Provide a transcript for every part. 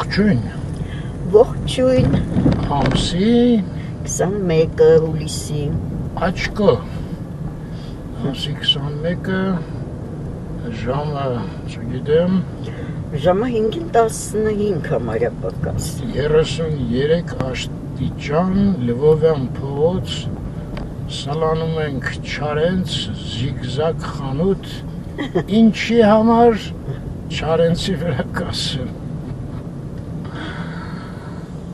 Ողջույն։ Ողջույն։ Ամսի 21 հուլիսի։ Աչկո։ Ամսի 21-ը ժամը, չգիտեմ, ժամը 5:15 համարյա պակաս։ 33 աստիճան Լվովյան փողոց սալանում ենք Չարենց զիգզագ խանութ, ինչի համար Չարենցի վրա կասեմ։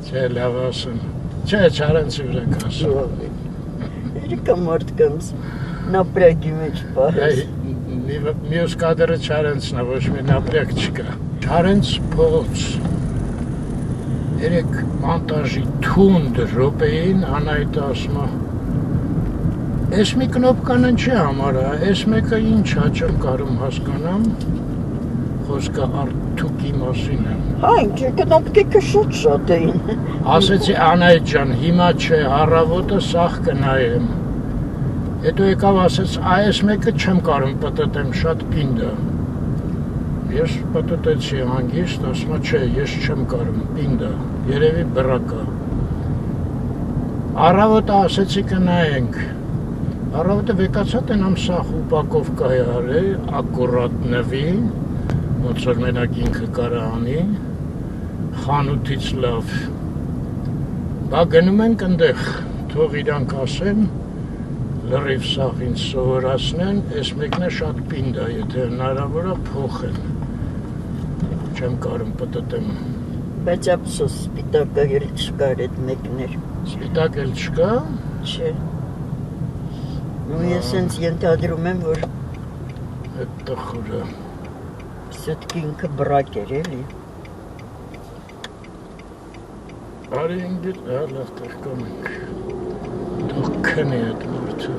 Չէ, լավ ասեմ։ Չէ, Չարենցի վրա կասեմ։ Երիկա մարդկանց նապրյակի մեջ պահես։ Մյուս կադրը Չարենցն է, ոչ մի նապրյակ չկա։ Չարենց փողոց։ Երեք մոնտաժի թունդ րոպեին Անահիտը ասում է, «Էս մի կնոպկան ինչի համար է, էս մեկը ինչ է, չեմ կարում հասկանամ, խոսքը արդուկի մասին է»։ Հա, ինքը կնոպկիկը շատ էին։ Ասեցի Անահիտ ջան, հիմա չէ, առավոտը սաղ կնայեմ։ Հետո եկավ ասեց, այս մեկը չեմ կարում պտտեմ, շատ պինդ է։ Ես պտտեցի հանգիստ, ասում է, չէ, ես չեմ կարում, պինդ է, երևի բռակ է։ Առավոտը ասեցի կնայենք։ Առավոտը վեկացած են ամսախ ուպակովկա է արել, ակուրատ նվի, ոնց որ մենակ ինքը կարա անի, խանութից լավ։ Բա գնում ենք ընդեղ, թող իրանք ասեն, լրիվ սաղ ինձ սովորացնեն, այս մեկն է շատ պինդ է, եթե հնարավոր է փոխեն։ Չեմ կարում պտտեմ։ Բայց ափսոս սպիտակը էլ չկար այդ մեկներ։ Սպիտակ էլ չկա։ Չէ։ Ու ես ինձ ենթադրում եմ, որ Այդ տխուրը։ Սետքի ինքը բռակ էր էլի։ Արի ինգիլ, լավ տեղ կամենք։ Թող քնի այդ մարդը։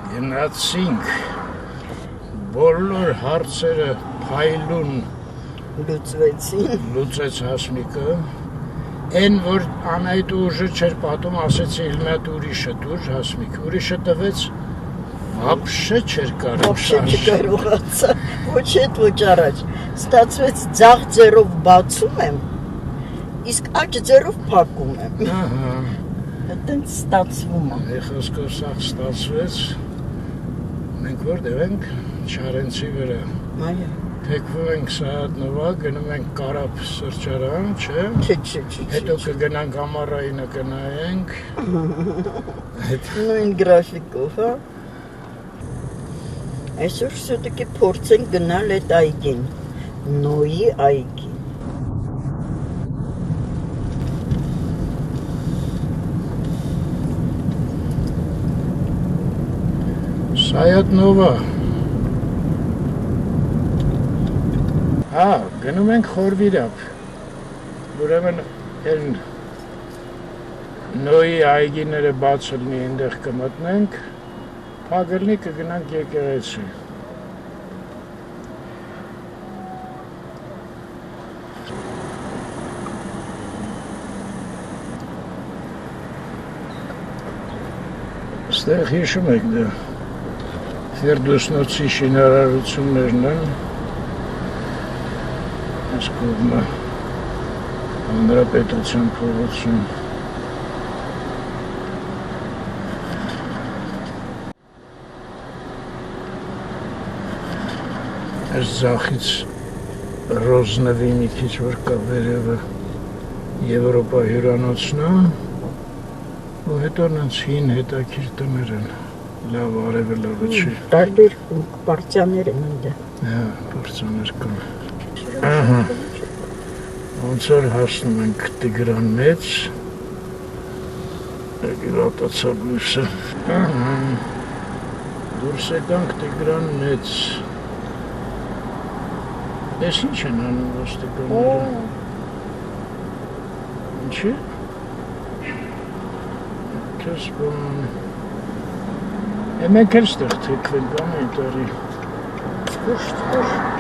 Գնացինք, բոլոր հարցերը փայլուն լուծեց Հասմիկը, են որ Անահիտը ուժը չէր պատում, ասեցի իլմեատ ուրիշը դուր Հասմիկ, ուրիշը տվեց, վապշե չէր կարում Վապշե չկարողացա, ոչ հետ ոչ առաջ, ստացվեց ձախ ձեռով բացում եմ, իսկ աջ ձեռով փակում եմ։ Այդտենց ստացվում է։ Խոսքով սաղ ստացվեց, մենք որտեղ ենք, Չարենցի վրա, թեքվում ենք Սայատնովա, գնում ենք Կարապ սրճարան, չէ։ Հետո կգնանք Ամառայինը կնայենք։ Նույն գրաֆիկով, հա։ Այսօր все-таки փորձենք գնալ այդ այգին, Նոյի այգի։ Սայատնովա։ Հա, գնում ենք Խորվիրապ, ուրեմն են Նոյի այգիները բաց լինի, այնտեղ կմտնենք, փակելնի կգնանք եկեղեցի։ Ստեղ հիշում եք դա, Ֆերդոսնոցի շինարարություններն են, այս կողմը Հանրապետության փողոցում։ Այս ձախից Ռոզնևի մի քիչ որ կա վերևը Եվրոպա հյուրանոցն է, ու հետո նենց հին հետաքրքիր տներ են, լավ արևը լավը չի։ Տարբեր պարտիաներ են ընդը։ Հա, պարտիաներ կան։ Ահա, ոնց որ հասնում ենք Տիգրան մեծ, եկիրատացա լույսը, ահա, դուրս եկանք Տիգրան մեծ, ես ինչ են անում ոստիկանները, ինչի, կես բան, մենք էլ ստեղ թեքվենք բան այն տարի, Կուշտ։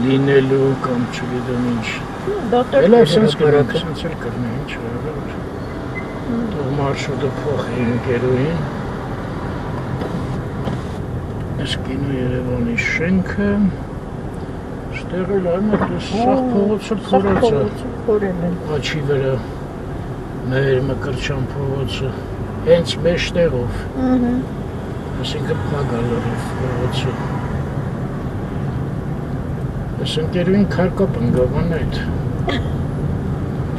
լինելու կամ չգիտեմ ինչ։ Դատարկ Էլ այսպես հրապարակը։ կրնենք, այսպես էլ կրնենք, ինչ որ։ Թող մարշրուտը փոխի ընկերուին։ Այս կինո Երևանի շենքը, ստեղ էլ այն է, սաղ փողոցը փորած է, աչի վրա, մեր Մկրտչյան փողոցը, հենց մեջտեղով, այսինքն փագալով փողոցը։ Այս ընկերուին քարկապ ընկավ այդ,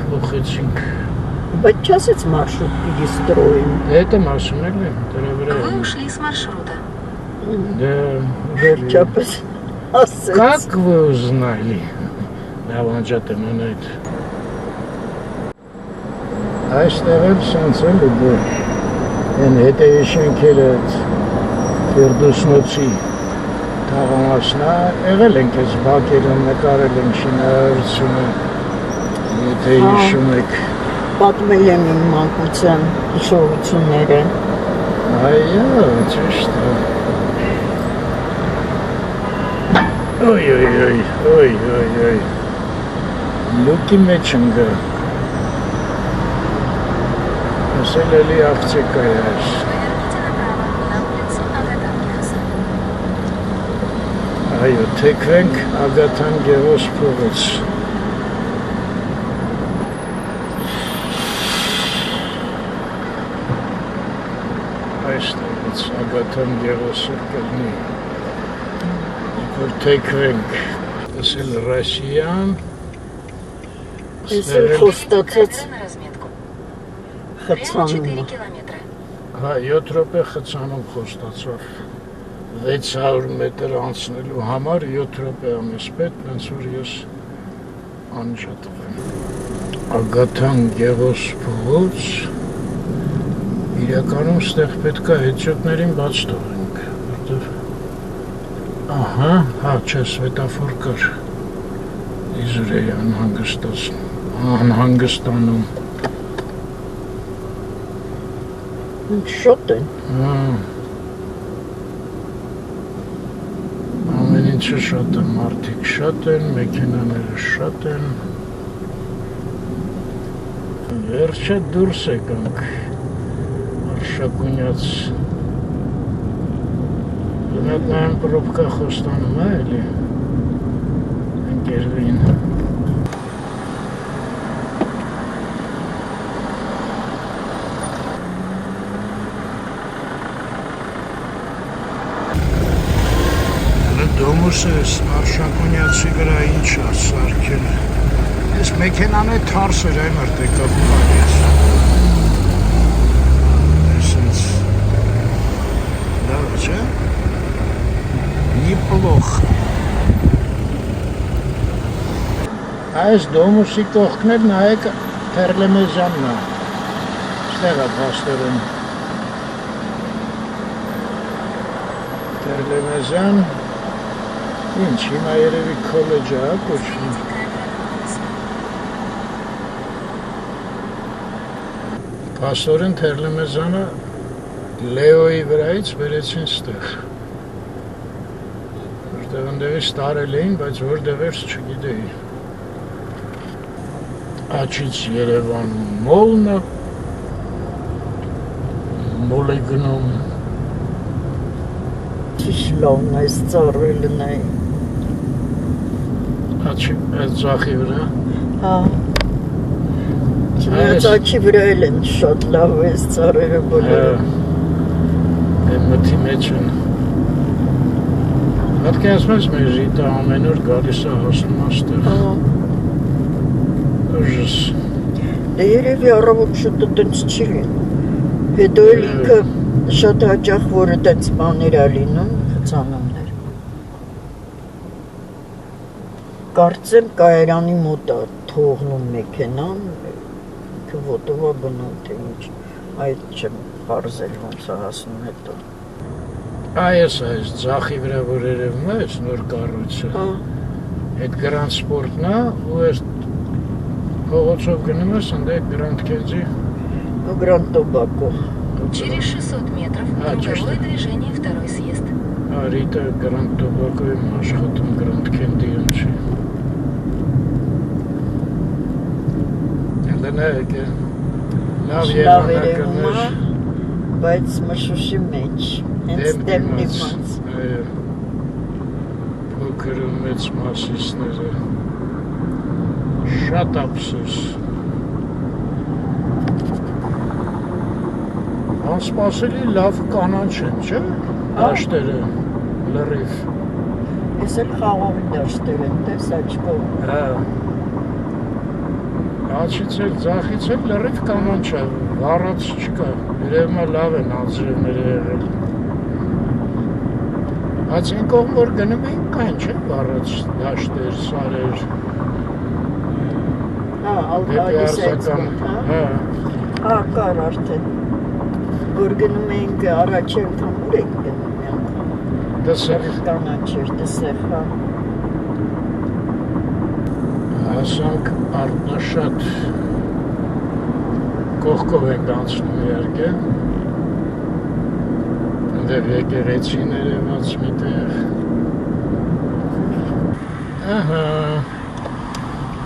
փոխեցինք։ Բայց չասեց մարշրուտ պիրիստրոյին։ Դա եմ ասում էլ եմ, դրա վրա Вы եմ։ ушли с маршрута. Վերջապես ասեց։ Как вы узнали? Նավանջատ եմ անայդ։ Այստեղ էլ սանց էլ ու են հետևի շենքերը Ֆիրդուսնոցի թաղամասնա, եղել ենք այս բակերում, նկարել ենք շինարարությունը, եթե հիշում եք։ Պատմել եմ իմ մանկության հիշողությունները։ Այո, ճիշտ է։ Ոյ, լուկի մեջ ընգա։ Ասել էլի աղցեկա է այս։ Поверните направо на улицу Агатангераса. Այո, թեքվենք Ագաթան Գևոս փողոց։ Այստեղից Ագաթան Գևոսը կլինի։ Որ թեքվենք, ասել Ռասիան, Այսօր խոստացած Пройдем на разметку. Время խցանում 4 километра. հա 7 րոպե խցանում խոստացավ 600 մետր անցնելու համար 7 րոպե ամիս պետ, ոնց որ ես անջատվեմ։ Ագաթան Գևոս փողոց իրականում ստեղ պետք է հետջոտներին բաց թողենք, որտեղ ահա, հա, չէ, սվետաֆոր կար։ Իզուր է անհանգստանում։ շոտ են։ Ամեն ինչը շատ է, մարդիկ շատ են, մեքենաները շատ են։ Վերջը դուրս եկանք Արշակունյաց։ Դրանք նայեմ պրոբկա խոստանում է էլի ընկերուին։ Դոմուսը Արշակունյացի վրա ինչ է սարքել։ Այս մեքենան է թարս էր այն արտեկավ պարից։ Այսինց, լավ չէ։ Неплохо։ Այս դոմուսի կողքն էլ նայեք Թերլեմեզյանն է։ Ստեղ է փաստորեն։ Թերլեմեզյան Ինչ, հիմա երևի քոլեջը է կոչվում։ Փաստորեն Թերլեմեզյանը Լեոյի վրայից վերեցին ստեղ։ Որտեղ ընդեղից տարել էին, բայց որտեղ էր չգիտեի։ Աչից Երևանում մոլն է, մոլ է գնում։ Ճիշտ լավն այս ծառելը նայ։ Աչի այդ ձախի վրա։ Հա։ Չնայած աչի վրա էլ են շատ լավ այս ծառերը բոլորը։ Այդ մթի մեջ են։ Պատկերացնես մեր ժիտը ամեն օր գալիս է հասնում աստեղ։ Հա։ Ուժս։ Դե երևի առավոտ շուտը տենց չի լինում։ Հետո էլ ինքը շատ հաճախ որը տենց բաներ է լինում, խցանումներ։ Կարծեմ կայարանի մոտ է թողնում մեքենան, ինքը ոտով է բնում, թե ինչ, այդ չեմ պարզել ոնց է հասնում հետո։ Այս ձախի վրա որ երևում է, այս նոր կառույցը։ Հա։ Այդ Grand Sport-ն է, ու այս փողոցով գնում ես, ընդ այդ Grand Kenji։ Grand Tobacco։ Через 600 метров А, чё ж круговое ты? движение, второй съезд. Արիտը Grand Tobacco-ում աշխատում Grand Candy-ում չի։ Դնեք է։ Լավ երևում է, բայց մշուշի մեջ, հենց դեմնի մած։ Փոքր ու մեծ մասիսները։ Շատ ափսոս։ Անսպասելի լավ կանաչ են, չէ՞։ Դաշտերը, լրիվ։ Ես էլ խաղողի դաշտեր են, տես աչքով։ Հա։ Աչից էլ, ձախից էլ լրիվ կանաչ է, վառած չկա։ Երևում է լավ են անձրևները եղել։ Բայց այն կողմ որ գնում էին կային, չէ՞, վառած դաշտեր, սարեր։ Հա, ալկալիս էց մոտ, հա։ Հա, կար արդեն։ Որ գնում էինք առաջ անգամ ուր ենք գնում անգամ։ Դսեղ։ Կանաչ էր, դսեղ, հա։ Հասանք Արտաշատ կողքով ենք անցնում իհարկե։ Այնտեղ եկեղեցին երևաց մի տեղ։ Ահա։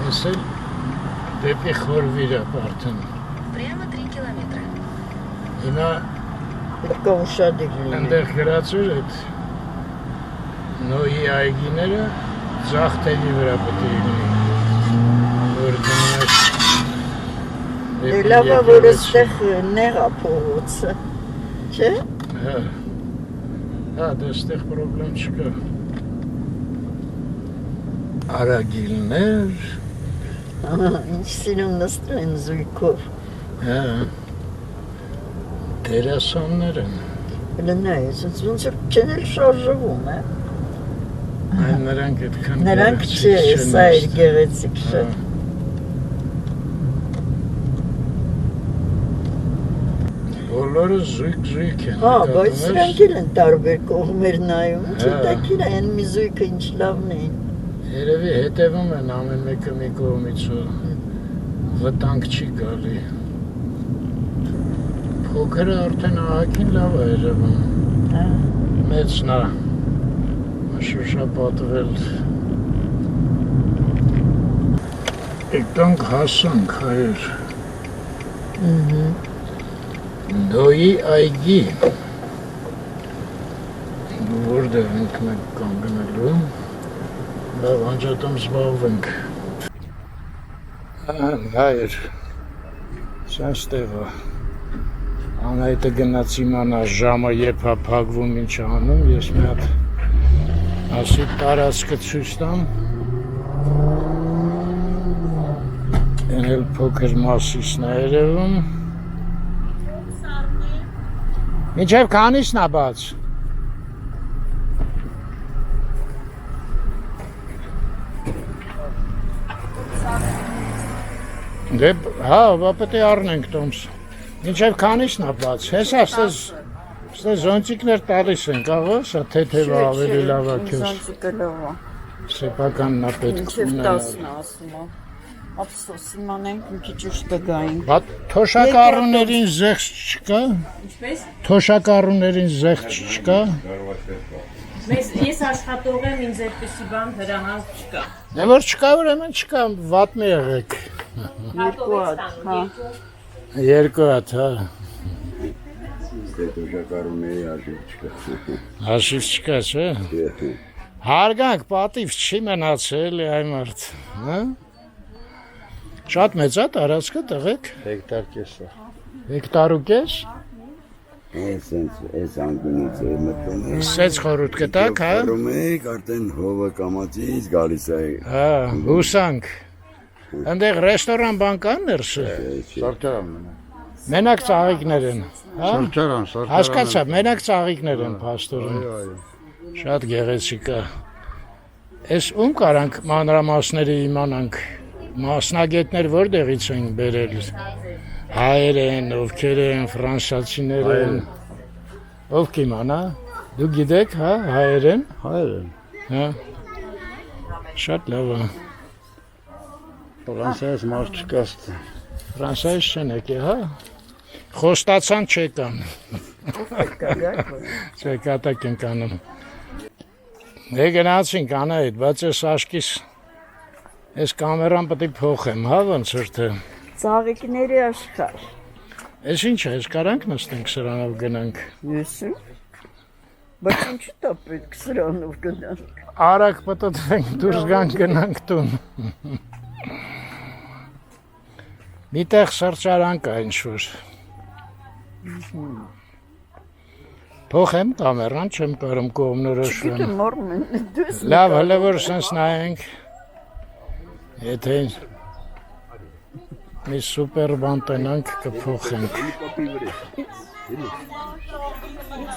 Ես էլ դեպի Խորվիրա արդեն։ Прямо 3 километра. Հիմա Պետք է ուշադիր լինի։ այնտեղ գրած էր այդ Նոյի այգիները ձախ թելի վրա պետք է լինի։ Որ գնաս Դե լավ է, որ այստեղ նեղ է փողոցը, չէ՞։ Հա, դեստեղ պրոբլեմ չկա։ Արագիլներ, Ինչ սիրում նստում են զույգով։ հա, դերասաններ են, Լնայես, ոնց որ չեն էլ շարժվում, է։ այն նրանք այդքան Նրանք չէ, սա էր գեղեցիկ շատ։ Բոլորը զույգ են, Հա, բայց սրանք էլ են տարբեր կողմեր նայում, հետաքրքիր է, այն մի զույգը ինչ լավն էին։ Երևի հետևում են ամեն մեկը մի կողմից ու վտանգ չի գալի։ Փոքրը արդեն ահագին լավ է երևում։ Հա։ Մեծն է, մշուշապատվել։ Եկտանք հասանք հայեր։ Նոյի այգի։ Որտեղ ենք մենք կանգնելու։ Լավ, անջատում զբաղվենք։ Հայեր, սենց տեղը։ Անայտը գնաց իմանա ժամը երբ է փակվում ինչ անում, ես մի հատ ասի տարածքը ցույց տամ։ Են էլ փոքր մասիսն է երևում։ Մինչև քանիսն է բաց։ Դե, հա, պետք է առնենք տոմս։ Մինչև քանիսն է բաց։ Հեսա, ստե զոնտիկներ տալիս ենք, աղա, սա թեթևը ավելի լավ է քեզ։ Զոնտիկը լավ է։ Սեփականն է պետք։ Մինչև 10-ն է ասում է։ Ափսոս իմանենք մի քիչ ուշ կգային։ Բա թոշակառուներին զեղչ չկա։ Ինչպես։ Թոշակառուներին զեղչ չկա։ Ես աշխատող եմ, ինձ այդպեսի բան հրահանգ չկա։ Դե որ չկա, ուրեմն չկա, վատ մի եղեք։ Երկու հատ, հա։ Երկու հատ, հա։ Թոշակառուների հաշիվ չկա։ Հաշիվ չկա, չէ։ Հարգանք, պատիվ չի մնացել այն մարդ, հա։ Շատ մեծ է տարածքը տղեկ։ Հեկտար կես է։ Հեկտար ու կես։ Այս անգունից է մտնում։ Սենց խորհուրդ կտակ, հա։ Կառում եք, արդեն հովը կամացից գալիս է։ Հա, հուսանք։ Այնտեղ ռեստորան բան կան ներսը։ Սարճարանն է։ Մենակ ծաղիկներ են, հա։ Սարճարան։ Հասկացա, մենակ ծաղիկներ են փաստորեն։ Շատ գեղեցիկ է։ Էս ում կարանք մանրամասները իմանանք։ Մասնագետներ որտեղից են բերել։ Հայեր են, ովքեր են, ֆրանսիացիներ են։ Ով կիմանա։ Դու գիտեք, հա, հայեր են։ Հայեր են։ Հա։ Շատ լավ է։ Ֆրանսիայից մարդ չկա։ Ֆրանսիայից չեն եկել, հա։ Խոստացան չեկան։ Չեկատակ ենք անում։ Մենք գնացինք Անահիտ, բայց այս աշկիս այս կամերան պետք է փոխեմ, հա ոնց որ թե։ Ծաղիկների աշխարհ։ Այս ինչ է, այս կարանք նստենք սրանով գնանք։ Եսու։ Բայց ինչու՞ դա պետք սրանով գնանք։ Արագ պատտվենք դուրս գանք գնանք տուն։ Միտեղ սրճարան կա ինչ-որ։ Փոխեմ կամերան, չեմ կարում կողմնորոշվեմ։ Գիտեմ մորմեն դուս։ Լավ, հələ որ սենց նայենք։ Եթե մի սուպեր բան տնանք կփոխենք։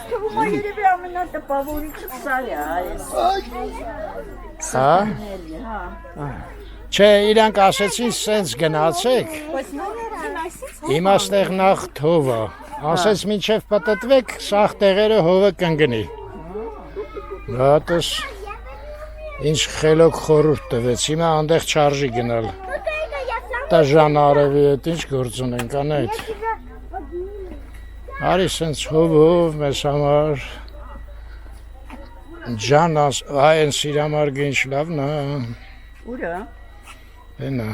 Թվում է երևի ամենատպավորիչը սա է, այս։ Հա։ Չէ, իրանք ասեցին սենց գնացեք։ Հիմա ստեղ նախ թովա։ Ասեց մինչև պատտվեք, սաղ տեղերը հովը կընգնի։ Դատս ինչ խելոք խորուրդ տվեց, հիմա անդեղ չարժի գնալ։ Տաժան արևի հետ ինչ գործ ունենք անետ։ Արի սենց հով մեզ համար։ Ջան այն սիրամարգը ինչ լավն է։ Ուրա։ Հենա։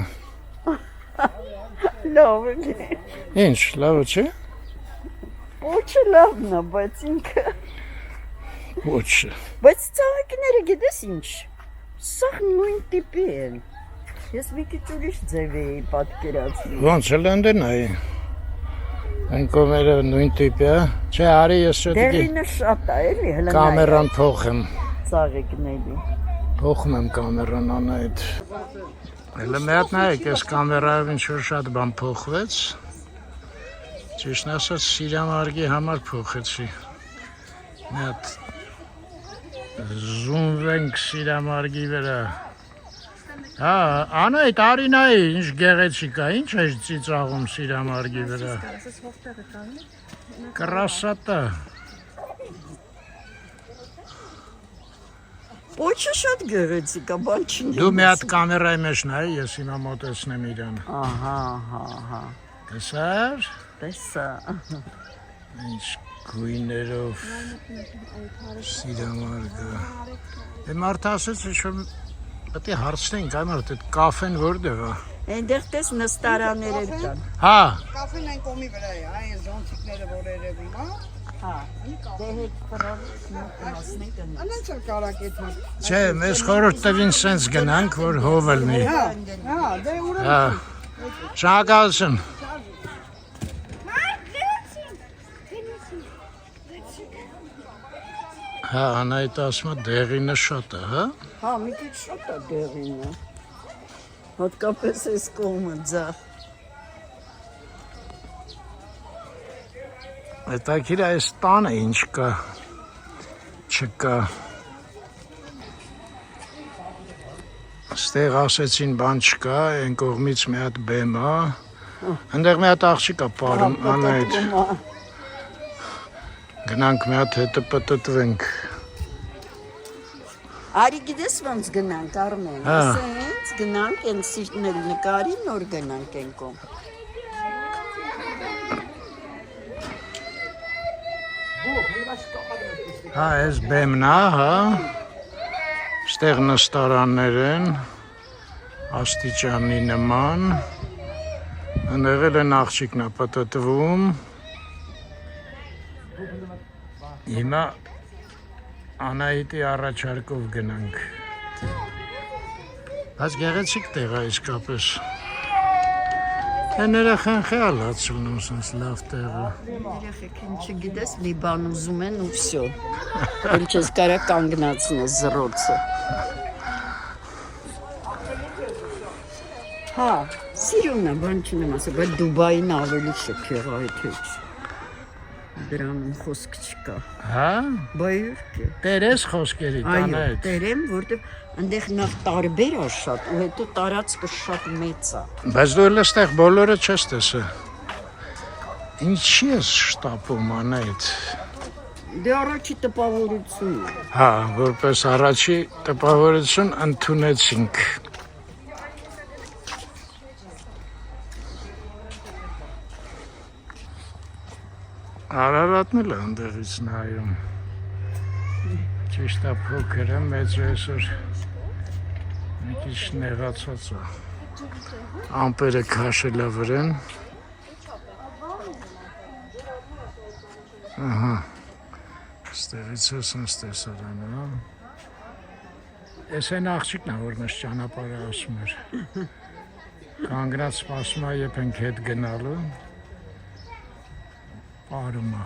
Լավ է։ Ինչ, լավ չէ։ Ոչը լավն է, բայց ինքը։ Ոչ։ Բայց ծաղիկները գիտես ինչ։ Սա նույն տիպի են։ Ես մի քիչ ուրիշ ձև էի պատկերացնում։ Ոնց էլ ընդենայի։ Ընկոմերը նույն տիպի է։ Չէ, արի ես շետիկի։ Դերինը շատ է, էլի հլնայ։ Կամերան փոխեմ։ Ծաղիկների։ Փոխում եմ կամերան անայդ։ Հələ մի հատ նայեք, այս կամերայով ինչ-որ շատ բան փոխվեց։ Ճիշտն ասած սիրամարգի համար փոխեցի։ Մի հատ զումվենք սիրամարգի վրա։ Հա, Անայդ, արի նայի, ինչ գեղեցիկ է, ինչ է ծիծաղում սիրամարգի վրա։ Կրասատա։ Ոչը շատ գեղեցիկ է, բան չունի։ Դու մի հատ կամերայի մեջ նայի, ես հիմա մոտեցնեմ իրան։ Ահա։ Տեսար։ Տեսա։ Ինչ գույներով սիրամարգը։ Մարդը ասեց, որ պետք է հարցնենք, այ մարդ, այդ կաֆեն որտեղ է։ Այնտեղ տես նստարաններ կան։ Հա։ Կաֆեն այն կողմի վրա է, այն զոնտիկները որ երևում, հա։ Հա։ Դե հետ ֆրանս մասնենք։ Անոնց էլ կարակ այդ հա։ Չէ, մեզ խորհուրդ տվին սենց գնանք, որ հով ելնի։ Հա, դե ուրեմն Հա։ Շնորհակալություն։ Հա, Անայդ ասում է դեղինը շատ է, հա։ Հա, մի քիչ շատ է դեղինը։ Հատկապես այս կողմը ձախ։ Հետաքրքիր այս տանը ինչ կա, չկա։ Ստեղ ասեցին բան չկա, այն կողմից մի հատ բեմ է։ Այնտեղ մի հատ աղջիկ է պարում, Անայդ։ Գնանք մի հատ հետը պտտվենք։ Արի գիտես ոնց գնանք Արմեն, ասենց գնանք են սիրտնել նկարի նոր գնանք են կողմ։ Հա, այս բեմն է, հա։ Ստեղ նստարաններ են, աստիճանի նման։ Այնտեղ են աղջիկն է պտտվում։ Հիմա Անահիտի առաջարկով գնանք։ Բայց գեղեցիկ տեղ է իսկապես։ Են երեխան խյալ հացունում սենց լավ տեղը։ Երեխեքին չգիտես, մի բան ուզում են ու վсё։ Էլ չես կարա կանգնացնես զրոցը։ Հա, սիրուն է, բան չունեմ ասել, բայց Դուբային ավելի շքեղ է այդ հետ։ Դրանում խոսք չկա։ Հա։ Բայուրք է։ Տերես խոսքերի Այո, տանետ։ տերեմ, որտեվ այնտեղ նախ տարբեր է շատ ու հետո տարածքը շատ մեծ է։ Բայց դու էլ այստեղ բոլորը չես տեսա։ Ինչի ես շտապում Անայդ։ Դե առաջի տպավորություն է։ Հա, որպես առաջի տպավորություն ընդունեցինք։ Արարատն էլ է ընդեղից նայում։ Ճիշտ է փոքր է, մեծ այսօր մի քիչ նեղացած է։ Ամպերը քաշել է վրան։ Ահա։ Ստեղից է սենց տեսարանը, հա։ Ես այն աղջիկն է, որ մեզ ճանապարհը ասում էր։ Կանգնած սպասում է, երբ ենք հետ գնալու։ Պարում է։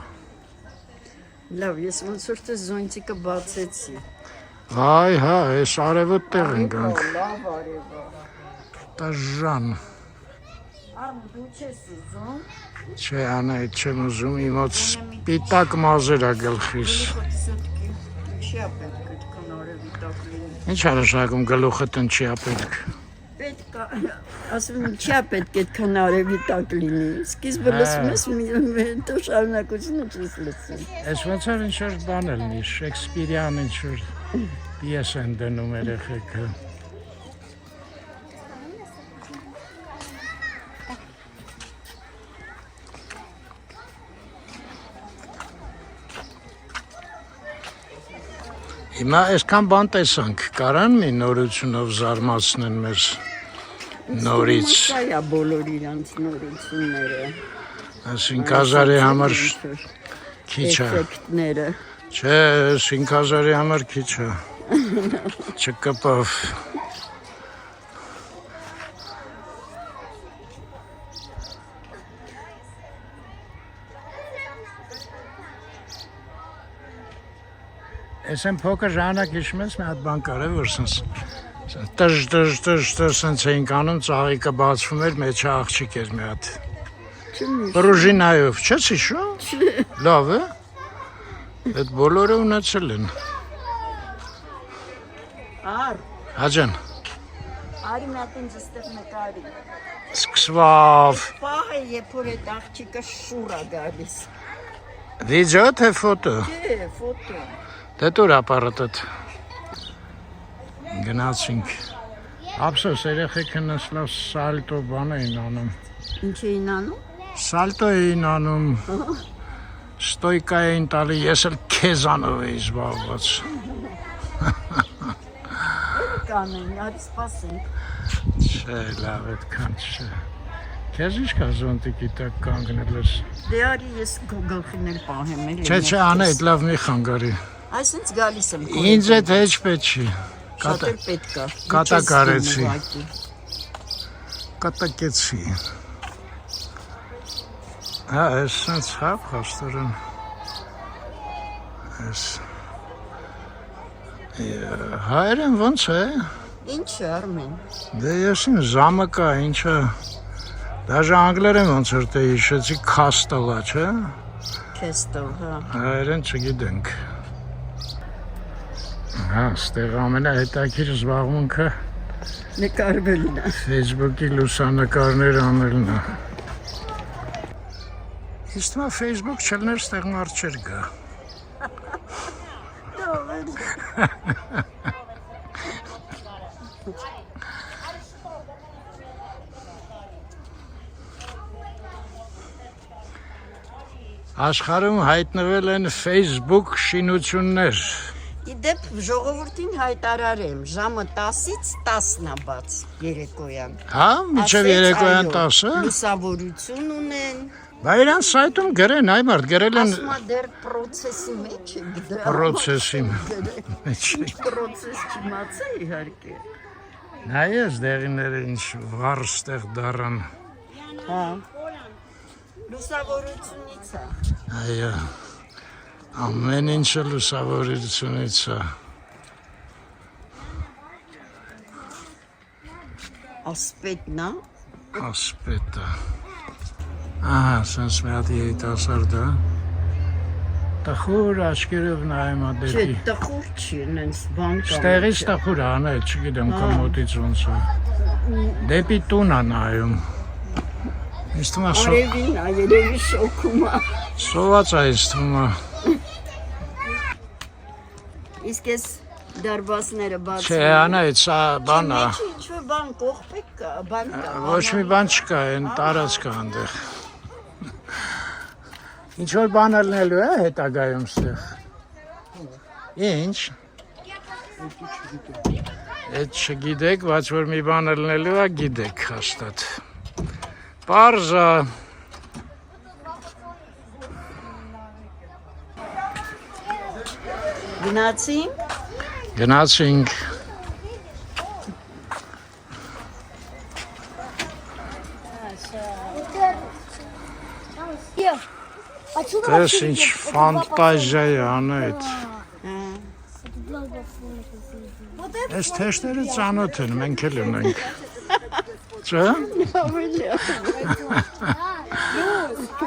Լավ, ես ոնց որ թե զոնտիկը բացեցի։ Այ, հա, այս արևոտ տեղ ենք անք։ Լավ արևա։ Տաժան։ Արմ դու չես ուզում։ Չէ, անա, այդ չեմ ուզում, իմոց պիտակ մազեր է գլխիս։ Չի ապետք այդքան արևի տակ լինի։ Ինչ արաշակում գլուխը տնչի է պետք։ Պետք է, ասում եմ, չի պետք այդքան արևի տակ լինի։ Սկիզբը լսում ես, հետո շարունակությունը չես լսում։ Այս ոնց որ ինչ-որ բան էլ լինի, Շեքսպիրյան ինչ-որ պիես են դնում երեխեքը։ Հիմա այսքան բան տեսանք, կարան մի նորությունով զարմացնեն մեզ նորից։ Սա է բոլոր իրանց նորությունները։ Այս 5000-ի համար քիչ է։ Էֆեկտները։ Չէ, 5000-ի համար քիչ է։ Չկպավ։ Ես եմ փոքր ժամանակ հիշում ես մի հատ բան կար է, որ սենց տժ սենց էինք անում, ծաղիկը բացվում էր, մեջը աղջիկ էր մի հատ։ Պրուժինայով, չես հիշում։ Լավ է։ Այդ բոլորը ունեցել են։ Ար, Հաջան, արի մատին զստեղ նկարի։ սկսվավ։ Պահը երբ որ այդ աղջիկը շուր է գալիս։ Վիդեո թե ֆոտո։ Չէ, ֆոտո։ Դե տուր ապարատդ։ Գնացինք։ Ափսոս երեխեքը նստլավ սալտո բան էին անում։ Ինչ էին անում։ Սալտո էին անում։ Ստոյկա էին տալի, ես էլ քեզանով էի զբաղված։ Կանեն, արի սպասենք։ Չէ, լավ այդքան չէ։ Քեզ ինչ կա զոնտիկի տակ կանգնել ես։ Դե արի ես քո գլխին էլ պահեմ էլի։ Չէ, անա, այդ լավ մի խանգարի։ Այսինչ գալիս եմ։ Ինձ այդ հեչ պետք չի։ Շատ էլ պետք է։ Կատակ արեցի։ Կատակեցի։ Հա, այս սենց հապ հաստորեն։ Այս։ Հայերեն ոնց է։ Ինչ է Արմեն։ Դե ես իմ ժամը կա, ինչը։ Դաժե անգլերեն ոնց որ թե հիշեցի քաստելա, չէ։ Քեստով, հա։ Հայերեն չգիտենք։ Հա, ստեղ ամենահետաքրքիր զբաղմունքը Նկարվելն է։ Facebook-ի լուսանկարներ անելն է։ Իսկ նա Facebook չլներ ստեղ մարդ չեր գա։ Աշխարհում հայտնվել են Facebook շինություններ։ Իդեպ ժողովրդին հայտարարեմ, ժամը 10-ից 10-ն է բաց երեկոյան։ Հա, մինչև երեկոյան 10-ը։ Լուսավորություն ունեն։ Բա իրանց սայթում գրեն, այ մարդ գրել են Ասում է դեռ պրոցեսի մեջ է դրա։ պրոցեսի մեջ։ Ինչ պրոցես չիմացա իհարկե։ Նայես դեղիները ինչ վառ ստեղ դառան։ Հա։ Լուսավորությունից է։ Այո։ Ամեն ինչը լուսավորությունից է։ Ասպետն է։ Ասպետը։ Ահա, սենց մի հատ երիտասարդ է։ Տխուր աչքերով նայում է Չէ, դեպի։ տխուր չի, նենց բան կա։ Ստեղից տխուր է, անել, չգիտեմ կամոտից ոնց է։ Դեպի տուն է նայում։ Ինձ թվում է Արևին է, երևի շոքում է։ սոված է ինձ թվում է։ Իսկ ես դարբասները բացում։ Չէ, անայ, սա բան է։ Ինչ-որ բան կողպեք կա, բան կա։ Ոչ մի բան չկա, այն տարածք է այնտեղ։ Ինչ որ բան ելնելու է հետագայում ստեղ։ Ինչ։ Այդ չգիտեք, բայց որ մի բան ելնելու է, գիտեք հաստատ։ Պարզա։ Գնացինք։ Գնացինք։ Տես ինչ ֆանտազիա է անետ։ Այս թեշները ծանոթ են, մենք էլ ունենք։ Չէ՞։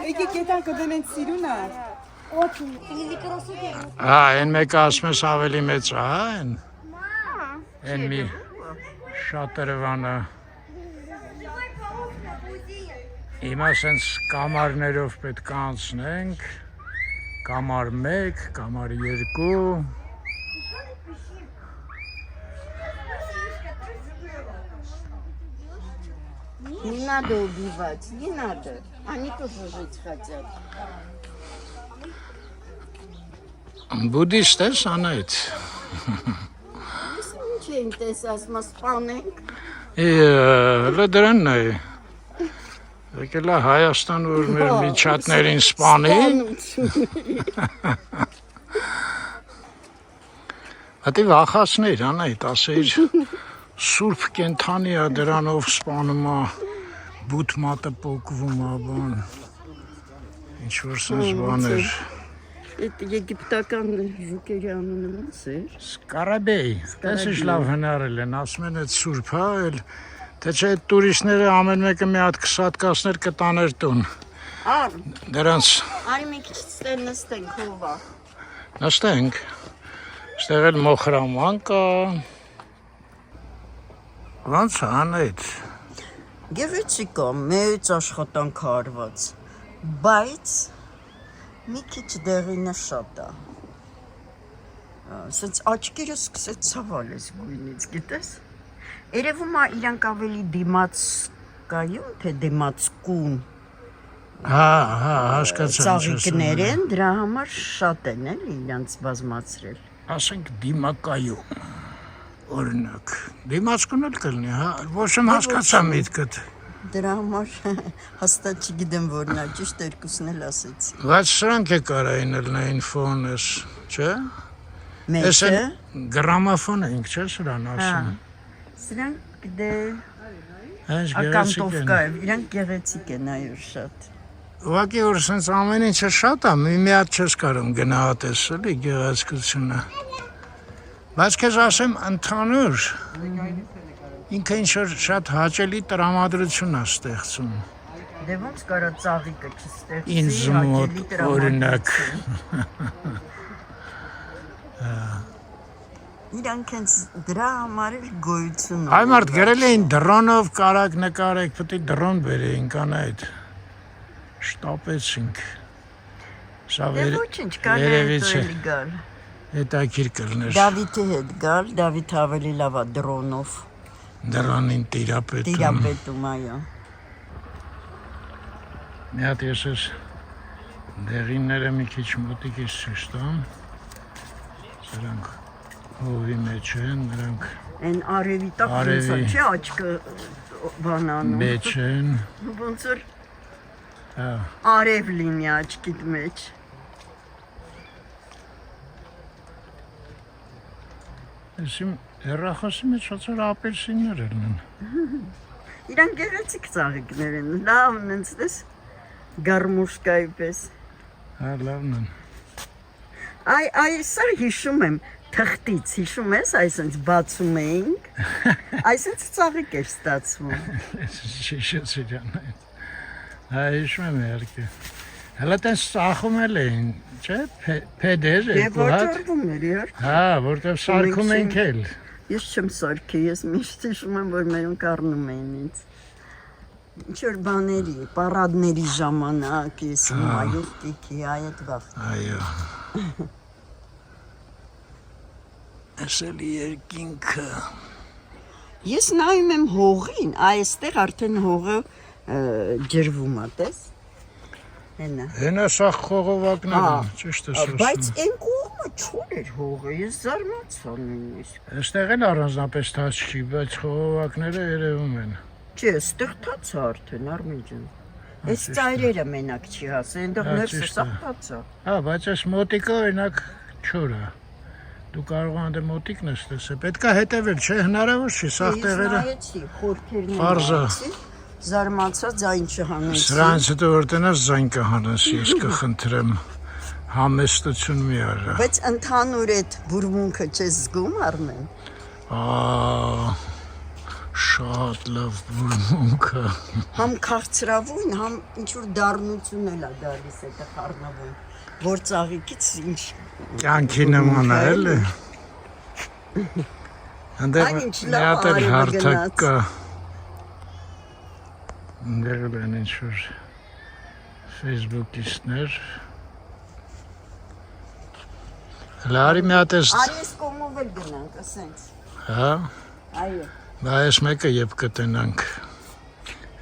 Եկեք ետան կդնենք սիրունա։ Այն մեկը ասում ես ավելի մեծ է, հա, այն մի շատրվանը։ Հիմա սենց կամարներով պետք է անցնենք, կամար 1, կամար 2։ Не надо убивать, не надо. Они тоже жить хотят. Բուդիստ ես անայդ։ Ինչ են տեսած, սպանենք։ Հլը դրանն է։ Եկել է Հայաստան, որ մեր միջատներին սպանի։ Հատի վախացներ, անայդ, ասեիր, սուրբ կենթանի է դրանով սպանում է, բութ մատը պոկվում է, բան, ինչ-որ սենց բաներ։ Այդ եգիպտական ժուկերի անունը ոնց էր։ Սկարաբեյ, տես ինչ լավ հնարել են, ասում են այդ սուրբ, հա, թե չէ այդ տուրիստները ամեն մեկը մի հատ կսատկասներ կտաներ տուն։ Ար, Դրանց արի մի քիչ ստեն նստենք հովա։ նստենք, ստեղ էլ մոխրաման կա։ Ոնց անետ։ Գեղեցիկ է, մեծ աշխատանք արված, բայց մի քիչ դեղինը շատ է։ Սենց աչքերը սկսեց ցավալես գույնից, գիտես։ Երևում է իրանք ավելի դիմացկայուն, թե դիմացկուն Հա, հասկացա։ ծաղիկներ են, դրա համար շատ են էլի իրանց բազմացրել։ Ասենք դիմակայում, օրինակ, դիմացկուն էլ կլնի, հա, ոչ եմ հասկացա միտքդ։ Դրա համար հաստատ չգիտեմ որն է, ճիշտ երկուսն էլ ասեցի։ Բայց սրանք է կարային ելնային ֆոնես, չէ։ Մեջը գրամաֆոն ենք, չէ, սրան ասում։ սրանք դե Հենց գեղեցիկ ակամտովկա են։ է, իրանք գեղեցիկ են այո շատ։ Ուղղակի որ սենց ամեն ինչը շատ է, մի հատ չես կարող գնահատես, էլի գեղեցկությունը։ Բայց քեզ ասեմ ընդհանուր ինքը ինչ-որ շատ հաճելի տրամադրություն է ստեղծում։ Դե ոնց կարա ծաղիկը չստեղծի, Ինձ մոտ օրինակ։ Իրանք հենց դրա համար էլ գոյություն Այ մարդ գրել էին դրոնով կարակ նկարեք, պետք է դրոն բերեինք անայդ։ Շտապեցինք։ Սա Դե ոչինչ, կարա երևից հետո է էլի գալ։ հետաքրքիր կլներ։ Դավիթի հետ գալ, Դավիթ ավելի լավ է դրոնով, Դրոնին տիրապետում։ տիրապետում, այո։ Մի հատ ես ես դեղինները մի քիչ մոտիկից ցույց տամ։ Սրանք հովի մեջ են, դրանք Այն արևի տակ ոնց է, Արևի։ չի աչքը բանանում։ մեջ են։ Ոնց որ Հա, արև լինի աչքիդ մեջ։ Այսիմ հեռախոսի մեջ ոնց ապելսիններ են։ Իրանք գեղեցիկ ծաղիկներ են, լավն են, դες գարմուշկայի պես։ Հա, լավն են։ Այ սա հիշում եմ թղթից, հիշում ես, այսինքն բացում էինք, այսինքն ծաղիկ էր ստացվում։ Շիշեցի ջան։ Հա, հիշում եմ իհարկե։ Հələ տես ծախում էլ էին, չէ՞, փեդեր Եվ երկու հատ։ վաճառվում էր, իհար։ Հա, որտեղ սարքում ենք էլ։ Ես չեմ սարքի, ես միշտ հիշում եմ, որ մերոնք առնում էին ինձ։ Ինչ-որ բաների, պարադների ժամանակ, ես մայրուկի այդ վաղ։ Այո։ Ասելի երկինքը։ Ես նայում եմ հողին, այստեղ արդեն հողը ջրվում է, տես։ Հենա։ Հենա սա խողովակներ են, ճիշտ ես ասում։ Բայց այն կողմը չոր էր հողը, ես զարմացա նույնիսկ։ Այստեղ էլ առանձնապես թաց չի, բայց խողովակները երևում են։ Չէ, ստեղ թաց է արդեն, Արմեն ջան։ Այս ծայրերը մենակ չի հասել, այնտեղ ներսը սա թաց է։ Հա, բայց այս մոտիկը օրինակ չոր է։ Դու կարող անդե մոտիկ նստես, պետքա հետևել, չէ, հնարավոր չի, սաղ տեղերը։ Ես նայեցի, խորքերն Պարզա։ զարմացա ձայն չհանեցի։ Սրանց հետո որ տնաս ձայն կհանես, ես կխնդրեմ համեստություն մի արա։ Բայց ընդհանուր այդ բուրմունքը չես զգում, Արմեն։ Շատ լավ բուրմունքը։ Համ քաղցրավուն, համ ինչ-որ դառնություն էլ է գալիս այդ խառնվում, որ ծաղիկից ինչ։ Կյանքի նման է, էլի։ Այնտեղ Այն ինչ մի լավ հատ էլ արևը հարթակ գնաց։ կա։ Այնտեղ էլ են ինչ-որ Facebook-իստներ։ Լարի մի հատ ես, Արի ես կոմով էլ գնանք, ասենց։ հա, Այո։ բա այս մեկը եբ կտնանք,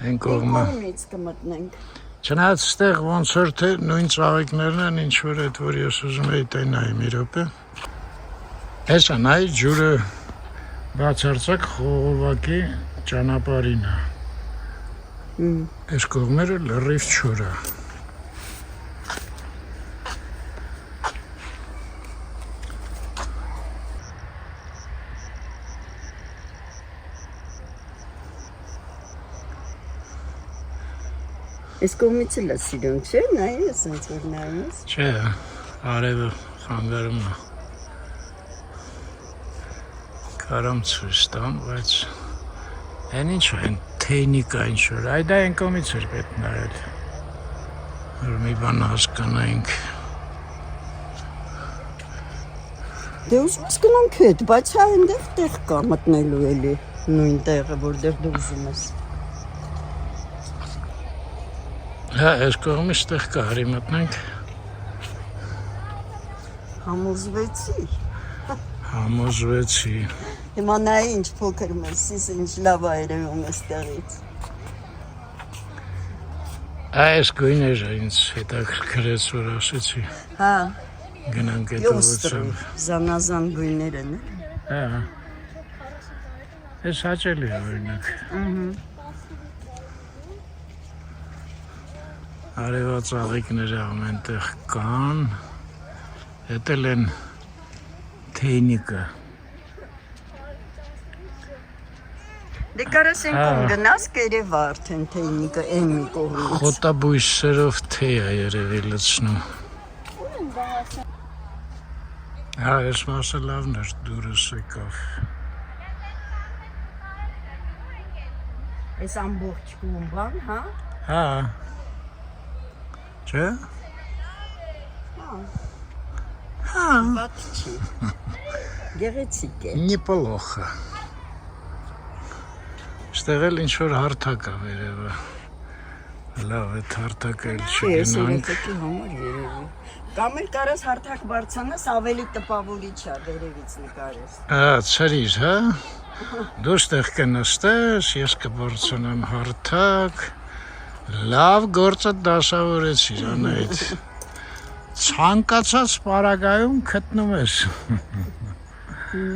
են կողմը։ Կողմից կմտնենք։ Չնայած ստեղ ոնց որ թե նույն ծաղիկներն են, ինչ որ այդ որ ես ուզում էի տենայի մի րոպե։ Հեսա նայ ջուրը բացարձակ խողովակի ճանապարհին է։ Այս կողմերը լրիվ չոր է։ Այս կողմից էլ է սիրուն, չէ՞, նայ ասենց որ նայում ես։ Չէ, արևը խանգարում է։ Կարամ ցույց տամ, բայց այն ինչ են թեյնիկա ինչ որ, այ դա այն կողմից էր պետք նայել։ Որ մի բան հասկանայինք։ Դե ուզում ես գնանք հետ, բայց հա այնտեղ տեղ կա մտնելու էլի, նույն տեղը, որտեղ դու ուզում ես։ Հա, այս կողմից տեղ կա, հարի մտնենք։ Համոզվեցի։ Համոզվեցի։ Հիմա նայ ինչ փոքր մեսիս, ինչ լավ է երևում այստեղից։ Այս գույները ինձ հետաքրքրեց, որ ասեցի։ Հա, Գնանք այդ յոստրի, ուղղությամբ։ զանազան գույներ են։ Հա։ Այս հաճելի է օրինակ։ Արևածաղիկները ամենտեղ կան, հետել են թեյնիկը։ Դե կարաս են կողմ գնաս կերև արդեն թեյնիկը են մի կողմից։ Խոտաբույսերով թեյ է երևի լցնում։ Հա, այս մասը լավն էր, դուրս եկավ։ Այս ամբողջ կումբան, հա։ Հա։ Չէ։ Բաց չի։ Գեղեցիկ է։ Неплохо։ Ստեղ էլ ինչ-որ հարթակ է վերևը։ Լավ է, հարթակը էլ Ես չգնանք։ երեխեքի համար երևի։ Կամ էլ կարաս հարթակ բարձանաս ավելի տպավորիչ է վերևից նկարես։ Հա, ցրիր, հա։ Դու ստեղ կնստես, ես կբարձանամ հարթակ։ Լավ գործը դասավորեցիր, անայդ։ Ցանկացած պարագայում գտնում ես։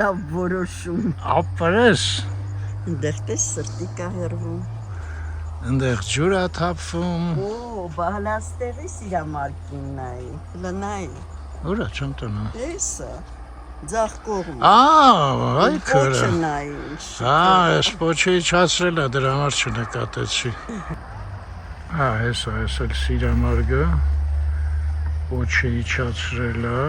Լավ որոշում։ Ապրես։ Այնտեղ տես սրտի կա հերվում։ Այնտեղ ջուր է թափվում։ Օ, բահլաստեղի սիրամարկին նայ։ Լնայ։ Ուրա չեմ տոնա։ Էսը։ Ձախ կողմ։ Այ քրը։ Ոչը նայ։ Հա, ես փոչի իջացրել է, դրա համար չնկատեցի։ Հա, հեսա, ես էլ սիրամարգը։ Փոչի իջացրել է։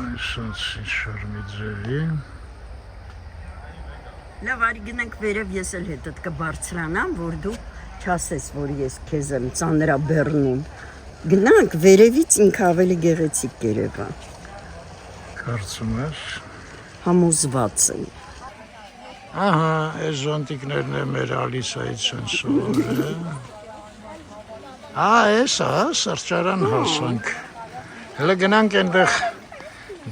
Այսպես ինչ-որ մի ձևի։ Լավ, արի գնանք վերև, ես էլ հետդ կբարձրանամ, որ դու չասես, որ ես քեզ եմ ծանրաբեռնում։ Գնանք վերևից ինքը ավելի գեղեցիկ կերևա։ Կարծում ես։ Համոզված եմ։ Ահա, այս ժանտիկներն է մեր Ալիսայից են սովորել։ Այս է, սրճարան հասանք։ Հələ գնանք այնտեղ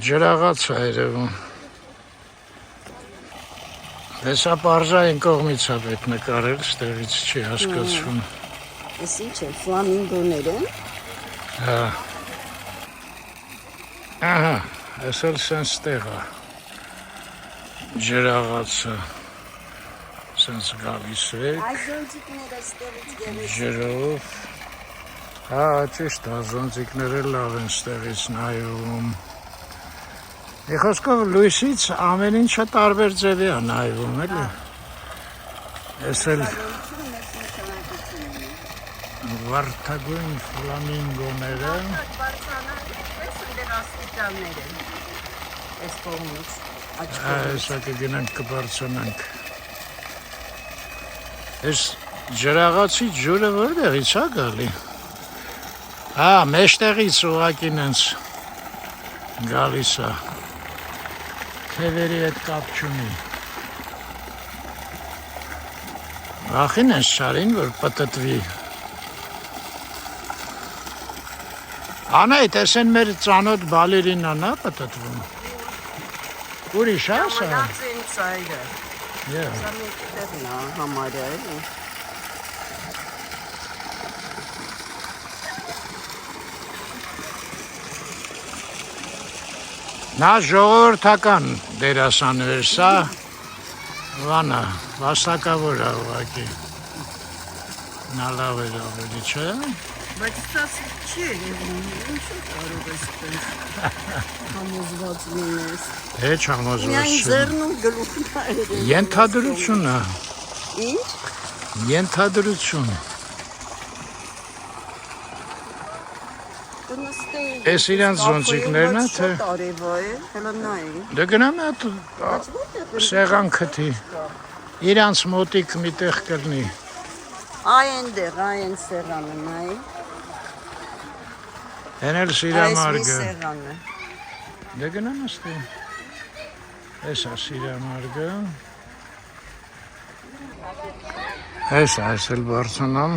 ջրաղաց է երևում։ Հեսա պարզային կողմից է պետք նկարել, ստեղից չի հասկացվում։ Ես ինչ է, ֆլամինգոներ են։ Հա, Ահա, այսօր սենց տեղ է, ջրաղացը, սենց գալիս եք, Այս զոնտիկները ստեղից գերես։ ջրով, հա, ճիշտ, զոնտիկները լավ են ստեղից նայում, մի խոսքով լույսից ամեն ինչը տարբեր ձևի է նայվում, էլի, ես էլ վարդագույն ֆլամինգոները, Այս կողմից։ Հեսա կգնանք կբարձանանք։ Ես ջրաղացի ջուրը որտեղից է գալի։ Հա, մեջտեղից ուղղակի նենց գալիս է։ Թևերի հետ կապ չունի։ Ախին ես շարին, որ պտտվի։ Անայ, տեսեն մեր ծանոթ բալերինան է պտտվում։ Ուրիշ է սա։ Մնացին ծայրը։ Yeah. Սա մեկ տեղն է համարյա էլի։ Նա ժողովրդական դերասանուհի էր, սա վանա, վաստակավոր է ուղղակի։ Նա լավ էր ավելի, չէ՞։ Բայց սա չի երևում, ինչու կարող ես տենց համոզված լինես։ Հեչ համոզված Միայն չեմ։ ձեռնում գլուխն է երևում։ Ենթադրություն է, Ինչ։ ենթադրություն։ Էս իրանց զոնտիկներն է, թե։ Արևա է, հələ նայի։ Դե գնամ հատ սեղան քթի։ Իրանց մոտիկ միտեղ կլնի։ Այ այնտեղ, այ այն սեղանը նայի։ Հեն էլ Այս մի սիրամարգը։ սեղանը։ Դե գնամ աստի։ Էս է սիրամարգը։ Էս էլ բարձանամ։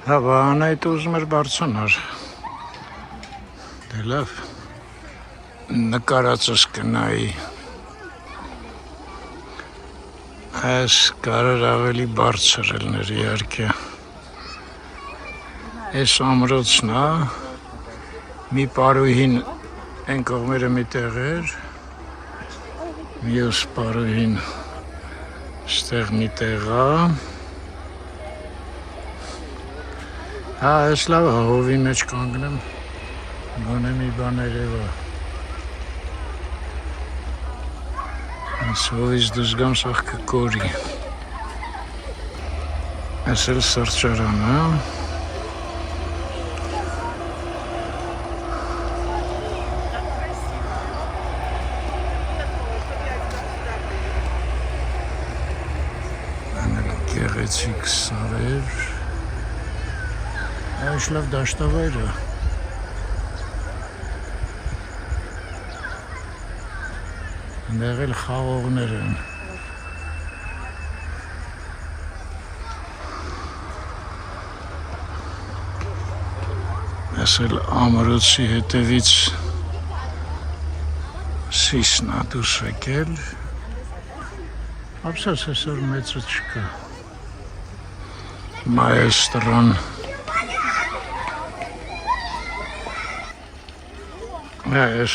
Հա, բան այդ ուզում էր բարձանար։ Դե լավ։ Նկարածս կնայի։ Այս կարար ավելի բարձր ելներ իհարկե։ Այս ամրոցն է, մի պարուհին այն կողմերը մի տեղ էր, մյուս պարուհին ստեղ մի տեղ է։ Հա, այս լավ է, հովի մեջ կանգնեմ, գոնե մի բան երևա։ Այս հովից դուրս գամ սաղ կկորի։ Այս էլ սրճարան է։ Գեղեցիկ սարեր։ Այս լավ դաշտավայր է։ Այնտեղ էլ խաղողներ են։ Այս էլ ամրոցի հետևից սիսն է դուրս եկել։ Ապսոս այսօր մեծը չկա։ Մայեստրան։ Այս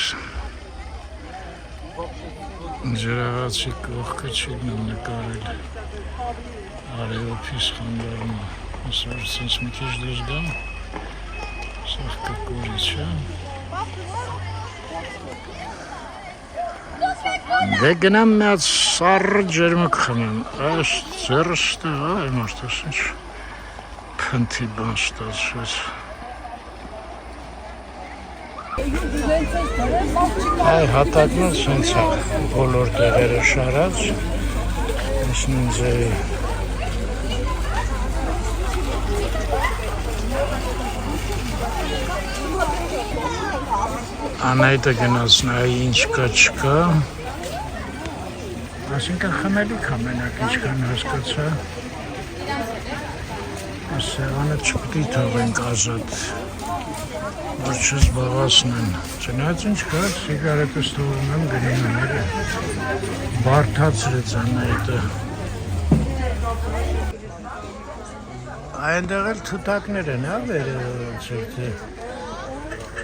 ջրաղացի կողքը չի նկարել։ Արևոփիս խանդարում։ Այսօր սենց մի քիչ դուրս գամ։ Սաղ կկորի, չէ։ Դե գնամ մի հատ սառը ջերմուկ խմեմ։ Այս ձեռս տեղ է, մարդուս ինչ փնթի բան ստացվեց։ Այ հատակն էլ սենց է, բոլոր տեղերը շարած, այս նույն ձևի։ Անայտը գնաց նայի ինչ կա չկա։ Այսինքն խմելիք ամենակ ինչքան հասկացա։ Այս սեղանը չպետք է թողենք ազատ, որ չզբաղացնեն։ Չնայած ինչ կա, սիգարետս թողում եմ գնում եմ էլի։ Բարդացրեց Անայտը։ Այնտեղ էլ թութակներ են, հա, վերցրել թե։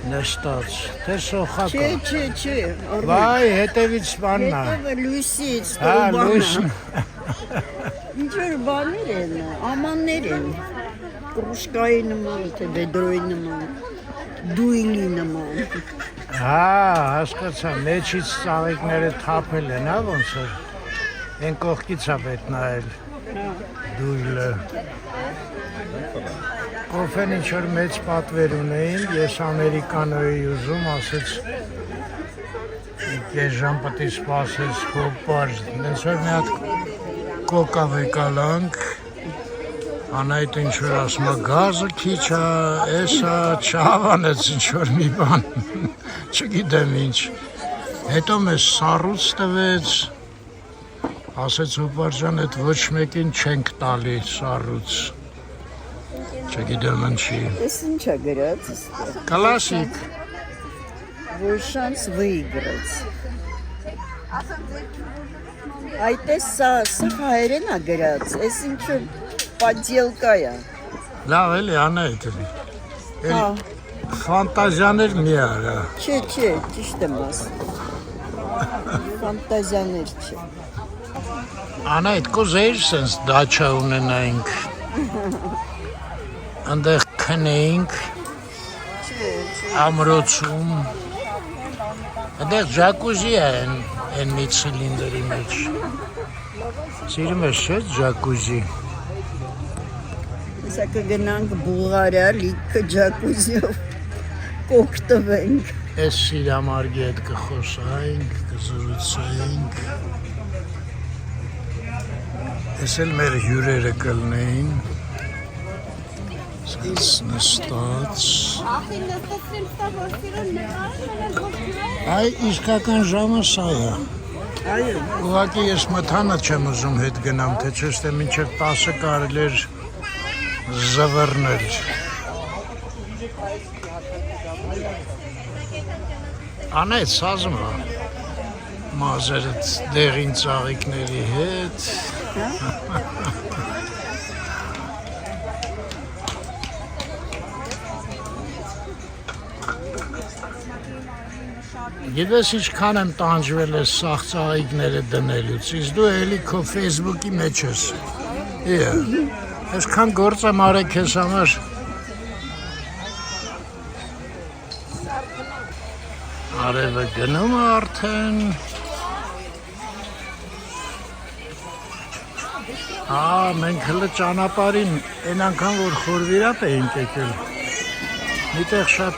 նստած, թե սոխակա։ Չէ։ Վայ, հետևից բանն է։ Հետևը լույսից Հա, տոբանը։ լույսն։ Ինչ որ բաներ են, ամաններ են։ Կրուշկայի նման, թե վեդրոյի նման, դույլի նման։ Հա, հասկացա, մեջից ծաղիկները թափել են, հա, ոնց որ։ Են կողքից է պետք նայել։ Դույլը։ Կոֆեն ինչ-որ մեծ պատվեր ունեին, ես ամերիկանոյի ուզում, ասեց կես ժամ պտի սպասես հոպար, նենց որ մի հատ կոկա վեկալանք, անայտ ինչ-որ ասում է գազը քիչ է, էսա չհավանեց ինչ-որ մի բան, չգիտեմ ինչ, հետո մեզ սառուց տվեց, ասեց հոպար ջան, էդ ոչ մեկին չենք տալի սառուց, չգիտեմ ինչի։ Ես ինչ է գրած։ Կլասիկ։ Որ շանս выиграть։ Այդտես սա հայերեն է գրած, ես ինչ որ подделка է։ Լավ էլի անայդ էլի։ Հա։ Ֆանտազիաներ մի արա։ Չէ, ճիշտ եմ ասում։ Ֆանտազիաներ չէ։ Անայդ կուզեիր սենց դաչա ունենայինք։ Անդեղ քնեինք ամրոցում։ Անդեղ ջակուզի է են մի ցիլինդրի մեջ։ Սիրում ես չէ ջակուզի։ Սա կգնանք Բուլղարիա, լիքը ջակուզիով կօգտվենք։ Էս սիրամարգի հետ կխոսայինք, կզրուցայինք։ Էս էլ մեր հյուրերը կլնեին։ Սենց նստած։ Այ իսկական ժամը սա է։ Այո։ Ուղղակի ես մթանը չեմ ուզում հետ գնամ, թե չէ ստե մինչև 10-ը կարելի էր զվռնել։ Անայդ սազում է մազերդ դեղին ծաղիկների հետ։ Գիտես ինչքան եմ տանջվել ես սաղ ծաղիկները դնելուց, իսկ դու էլի քո Facebook-ի մեջ ես։ Այսքան գործ եմ արել քեզ համար։ Արևը գնում է արդեն։ Մենք հլը ճանապարհին այն անգամ որ խորվիրապ էինք եկել։ Միտեղ շատ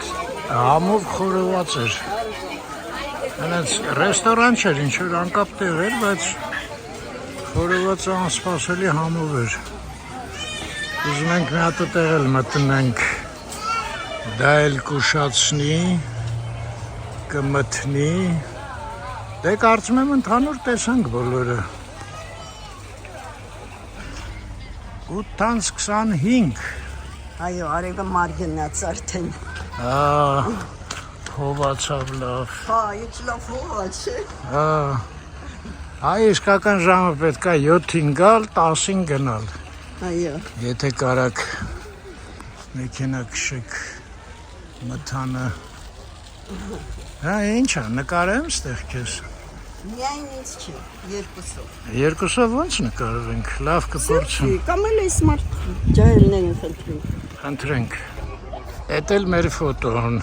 համով խորոված էր։ Հենց ռեստորան չէր, ինչ որ անկապ տեղ էր, բայց խորովածը անսպասելի համով էր։ Ուզում ենք մի հատ տեղ էլ մտնենք, դա էլ կուշացնի, կմթնի, դե կարծում եմ ընդհանուր տեսանք բոլորը։ 8:25 Այո, արևը մարգնած արդեն։ Հովացավ լավ։ Հա, ինչ լավ հովա չէ։ Այ իսկական ժամը պետք է 7-ին գալ, 10-ին գնալ։ Այո։ Եթե կարաք մեքենա քշեք մթանը։ Հա, ինչ է, նկարեմ ստեղ քեզ։ Միայն ինձ չի, երկուսով։ Երկուսով ոնց նկարվենք, լավ կփորձեմ։ Կամ էլ այս մարդ ջահելներին խնդրում։ Խնդրենք։ Էդ էլ մեր ֆոտոն։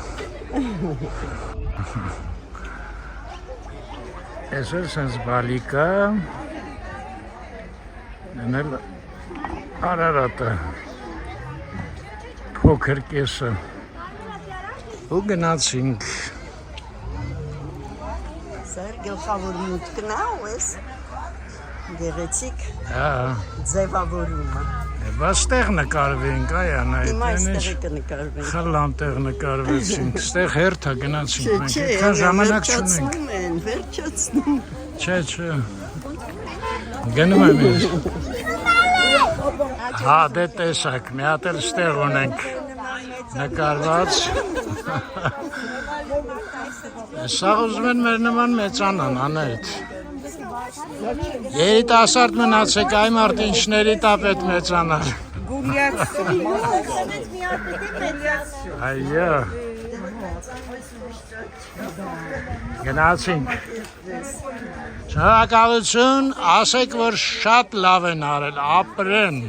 Ես էլ սենց բալիկա, դնել Արարատը, փոքր կեսը, ու գնացինք։ Սա գլխավոր մուտքն է, ու ես գեղեցիկ Հա, ձևավորումը։ բաց տեղ նկարվենք, այան Հիմա այդ այստեղ կնկարվենք։ խլան տեղ նկարվեցինք, ստեղ հերթա գնացինք մենք, այդքան ժամանակ չունենք։ Վերջացնում։ Չէ, գնում եմ ես։ Հա, դե տեսակ, մի հատ էլ ստեղ ունենք նկարված։ Սաղ ուզում են մեր նման մեծանան, անայդ։ Երիտասարդ մնացեք, այ մարդ ինչների տապետ մեծանար։ Գուրյացու։ Այո, Գնացինք։ Շնորհակալություն, ասեք, որ շատ լավ են արել, ապրեն։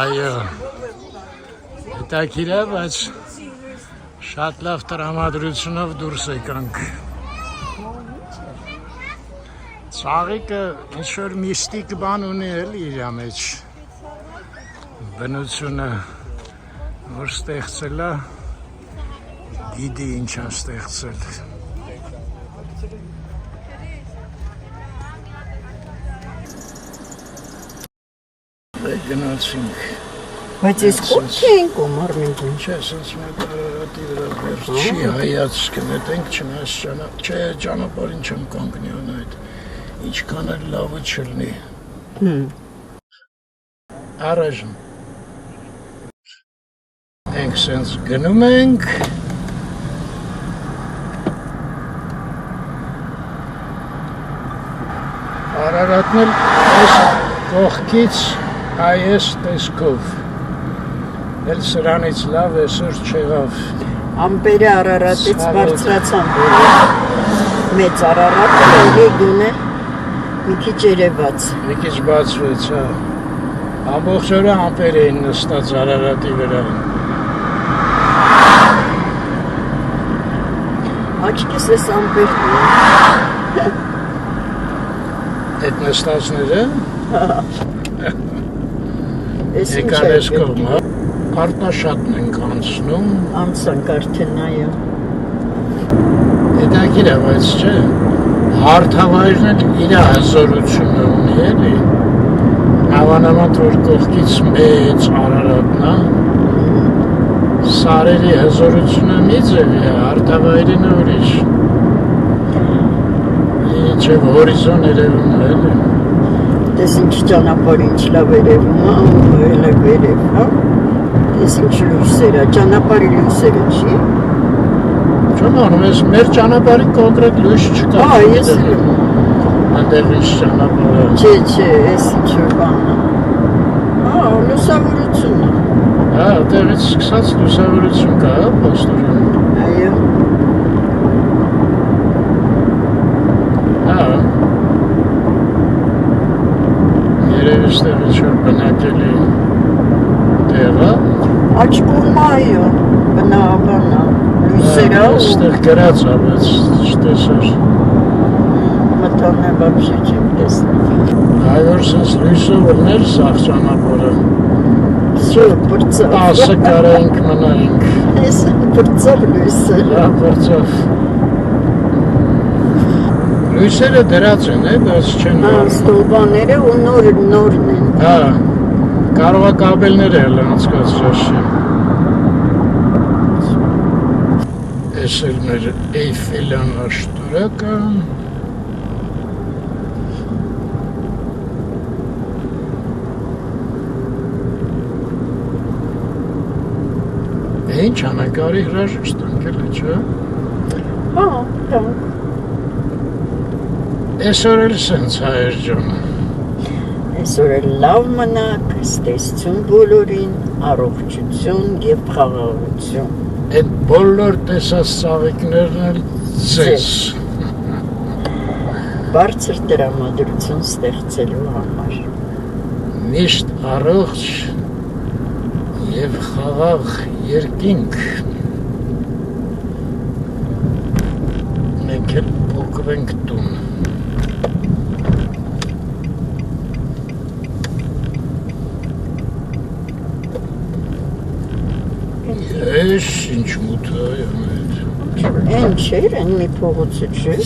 Այո, հետաքրքիր է, բայց շատ լավ տրամադրությունով դուրս եկանք։ Ծաղիկը ինչ-որ միստիկ բան ունի էլի իր մեջ, բնությունը, որ ստեղծել է, գիտի ինչ է ստեղծել։ Գնացինք։ Բայց ես կոչ ենք ու մարմինջին։ Չէ, ասենց մեկ արարատի վրա վերջ չի հայաց կմետենք, չնայած ճանապարհին չեմ կանգնի ան այդ, ինչքան էլ լավը չլնի։ Առայժմ ենք սենց գնում ենք, Արարատն էլ այս կողքից այս տեսքով, էլ սրանից լավ այսօր չեղավ։ Ամպերը Արարատից բարձրացան, մեծ Արարատը էլի գունե մի քիչ երևաց։ Մի քիչ բացվեց, հա։ Ամբողջ օրը ամպեր էին նստած Արարատի վրա։ Աչքիս ես ամպերն Այդ նստածները ես ինչ եկան այս կողմը, արտաշատն ենք անցնում։ անցանք արդեն այո։ Հետաքրքիր է, բայց չէ, հարթավայրն էլ իր հզորությունը ունի էլի։ Հավանաբար որ կողքից մեծ Արարատն է, սարերի հզորությունը մի ձևի է, հարթավայրինը ուրիշ։ Ինչև հորիզոն երևում է էլի։ Տես ինչ ճանապարհ ինչ լավ երևում է, էլ է վերև, հա։ Տես ինչ լույսեր է, ճանապարհի լույսերը չի։ Չեմ անում, ես մեր ճանապարհի կոնկրետ լույս չկա։ Հա, ես էլ եմ։ Այնտեղ ինչ ճանապարհը։ Չէ, ես ինչ որ բանն է։ Հա, լուսավորություն է։ Հա, այդտեղից սկսած լուսավորություն կա, հա, պաստորեն։ Այո։ Հա։ Երևի ստեղ ինչ-որ բնակելի տեղ է։ Աչքում այո, բնական է, լույսերը Ստեղ գրած է, բայց չտեսար։ մտանը բաբշի չեմ տեսնել։ Այ որ սենց լույսով ելներ սաղ ճանապարհը։ Սո, բրծավ։ 10 կարայինք մնայինք։ Ես բրծավ լույսերը։ Հա, բրծավ։ Լույսերը դրած են, բայց չեն Հա, վառվում։ ստոլբաները ու նորն են։ Հա, կարող է կաբելները էլ անցկաց ճաշի։ Ես էլ մեր Էյֆելյան աշտարակը։ Ինչ անենք, արի հրաժեշտ ընկել է, չէ։ Հա, հա։ Այսօր էլ սենց հայեր ջանը։ Այսօր էլ լավ մնաք, ստեսություն բոլորին, առողջություն և խաղաղություն։ Այդ բոլոր տեսած ծաղիկներն էլ ձեզ։ Բարձր տրամադրություն ստեղծելու համար։ Միշտ առողջ և խաղաղ երկինք։ Մենք էլ փոքվենք տուն։ Ես ինչ մութ է այդ։ Են չէր, են մի փողոցը չէ։